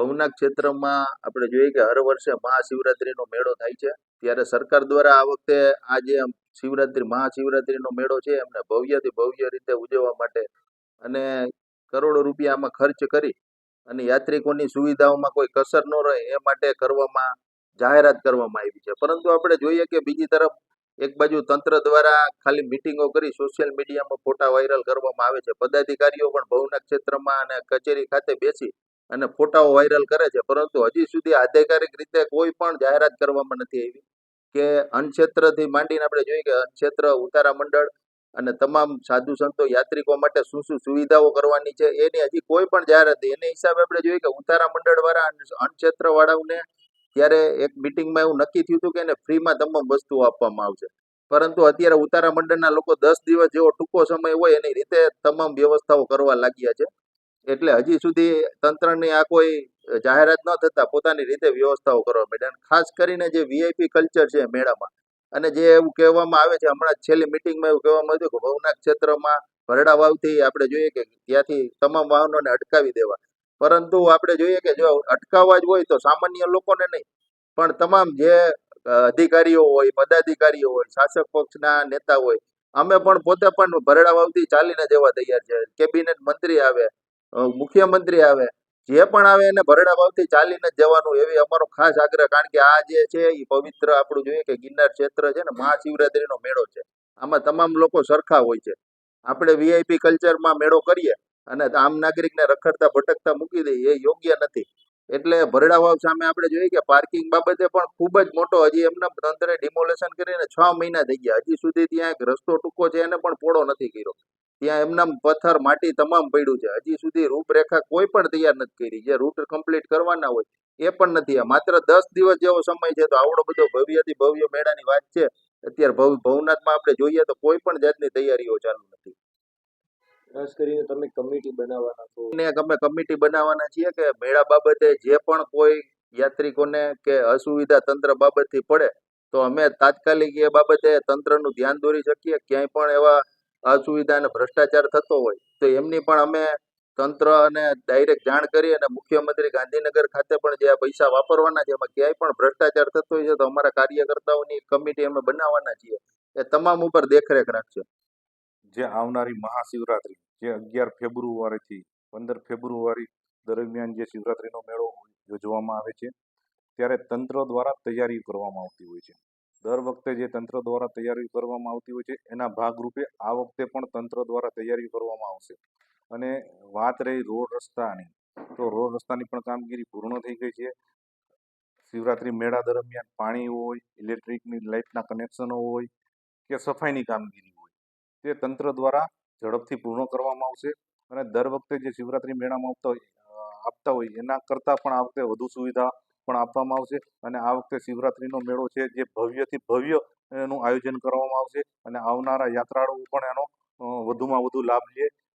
ભવનાથ ક્ષેત્રમાં આપણે જોઈએ કે હર વર્ષે મહાશિવરાત્રીનો મેળો થાય છે. ત્યારે સરકાર દ્વારા આ વખતે આ જે મહાશિવરાત્રીનો મેળો છે એમને ભવ્યથી ભવ્ય રીતે ઉજવવા માટે અને કરોડો રૂપિયા આમાં ખર્ચ કરી અને યાત્રિકોની સુવિધાઓમાં કોઈ કસર ન રહે એ માટે જાહેરાત કરવામાં આવી છે. પરંતુ આપણે જોઈએ કે બીજી તરફ એક બાજુ તંત્ર દ્વારા ખાલી મિટિંગો કરી સોશિયલ મીડિયામાં ફોટા વાયરલ કરવામાં આવે છે. પદાધિકારીઓ પણ ભવનાથ ક્ષેત્રમાં અને કચેરી ખાતે બેસી અને ફોટાઓ વાયરલ કરે છે, પરંતુ હજી સુધી આધિકારિક રીતે કોઈ પણ જાહેરાત કરવામાં નથી આવી કે અન્નક્ષેત્રથી માંડીને આપણે જોઈએ કે અન્નક્ષેત્ર ઉતારા મંડળ અને તમામ સાધુ સંતો યાત્રિકો માટે શું શું સુવિધાઓ કરવાની છે એની હજી કોઈ પણ જાહેરાત નથી. એની હિસાબે આપણે જોઈએ કે ઉતારા મંડળ વાળા અન્નક્ષેત્ર વાળાઓને ત્યારે એક મિટિંગમાં એવું નક્કી થયું હતું કે એને ફ્રીમાં તમામ વસ્તુઓ આપવામાં આવશે, પરંતુ અત્યારે ઉતારા મંડળના લોકો 10 દિવસ જેવો ટૂંકો સમય હોય એની રીતે તમામ વ્યવસ્થાઓ કરવા લાગ્યા છે. એટલે હજી સુધી તંત્રની આ કોઈ જાહેરાત ન થતા પોતાની રીતે વ્યવસ્થાઓ કરવા માંડ્યા. અને ખાસ કરીને જે વીઆઈપી કલ્ચર છે મેળામાં, અને જે એવું કહેવામાં આવે છે, હમણાં છેલ્લી મિટિંગમાં એવું કહેવામાં આવ્યું કે ભવનાથ ક્ષેત્રમાં ભરડા વાવથી આપણે જોઈએ કે ત્યાંથી તમામ વાહનોને અટકાવી દેવા, પરંતુ આપણે જોઈએ કે જો અટકાવવા જ હોય તો સામાન્ય લોકોને નહીં, પણ તમામ જે અધિકારીઓ હોય, પદાધિકારીઓ હોય, શાસક પક્ષના નેતા હોય, અમે પણ પોતે પણ ભરડા વાવથી ચાલીને જવા તૈયાર છે. કેબિનેટ મંત્રી આવે, મુખ્યમંત્રી આવે, જે પણ આવે એને ભરડા વાવથી ચાલીને જ જવાનું એવી અમારો ખાસ આગ્રહ. કારણ કે આ જે છે એ પવિત્ર આપણું જોઈએ કે ગિરનાર ક્ષેત્ર છે ને, મહાશિવરાત્રીનો મેળો છે, આમાં તમામ લોકો સરખા હોય છે. આપણે વીઆઈપી કલ્ચરમાં મેળો કરીએ અને આમ નાગરિકને રખડતા ભટકતા મૂકી દઈએ એ યોગ્ય નથી. એટલે ભરડા વાવ સામે આપણે જોઈએ કે પાર્કિંગ બાબતે પણ ખૂબ જ મોટો હજી એમના તંત્રે ડિમોલેશન કરીને 6 મહિના થઈ ગયા, હજી સુધી ત્યાં એક રસ્તો ટૂંકો છે એને પણ પોળો નથી કર્યો. ત્યાં એમના પથ્થર માટી તમામ પડ્યું છે. હજી સુધી રૂપરેખા કોઈ પણ તૈયાર નથી કરી. જે રૂટ કમ્પ્લીટ કરવાના હોય એ પણ નથી. માત્ર 10 દિવસ જેવો સમય છે તો આવડો બધો ભવ્યથી ભવ્ય મેળાની વાત છે. અત્યારે ભવનાથમાં આપણે જોઈએ તો કોઈ પણ જાતની તૈયારીઓ ચાલુ નથી. ખાસ કરીને તમે કમિટી બનાવવાના છો? અમે કમિટી બનાવવાના છીએ કે મેળા બાબતે જે પણ કોઈ યાત્રિકોને કે અસુવિધા તંત્ર બાબતથી પડે તો અમે તાત્કાલિક એ બાબતે તંત્રનું ધ્યાન દોરી શકીએ. ક્યાંય પણ એવા અસુવિધા અને ભ્રષ્ટાચાર થતો હોય તો એમની પણ અમે તંત્રને ડાયરેક્ટ જાણ કરી અને મુખ્યમંત્રી ગાંધીનગર ખાતે પણ જે આ પૈસા વાપરવાના છે એમાં ક્યાંય પણ ભ્રષ્ટાચાર થતો હોય છે તો અમારા કાર્યકર્તાઓની કમિટી અમે બનાવવાના છીએ, એ તમામ ઉપર દેખરેખ રાખશે. જે આવનારી મહાશિવરાત્રી જે 11 ફેબ્રુઆરીથી 15 ફેબ્રુઆરી દરમિયાન જે શિવરાત્રીનો મેળો યોજવામાં આવે છે, ત્યારે તંત્ર દ્વારા તૈયારી કરવામાં આવતી હોય છે. દર વખતે જે તંત્ર દ્વારા તૈયારી કરવામાં આવતી હોય છે એના ભાગરૂપે આ વખતે પણ તંત્ર દ્વારા તૈયારી કરવામાં આવશે. અને વાત રહી રોડ રસ્તાની, તો રોડ રસ્તાની પણ કામગીરી પૂર્ણ થઈ ગઈ છે. શિવરાત્રી મેળા દરમિયાન પાણી હોય, ઇલેક્ટ્રિકની લાઇટના કનેક્શનો હોય કે સફાઈની કામગીરી હોય, તે તંત્ર દ્વારા ઝડપથી પૂર્ણ કરવામાં આવશે. અને દર વખતે જે શિવરાત્રી મેળામાં આપતા હોય એના કરતાં પણ આ વખતે વધુ સુવિધા પણ આપવામાં આવશે. અને આ વખતે શિવરાત્રીનો મેળો છે જે ભવ્યથી ભવ્ય એનું આયોજન કરવામાં આવશે અને આવનારા યાત્રાળુઓ પણ એનો વધુમાં વધુ લાભ લે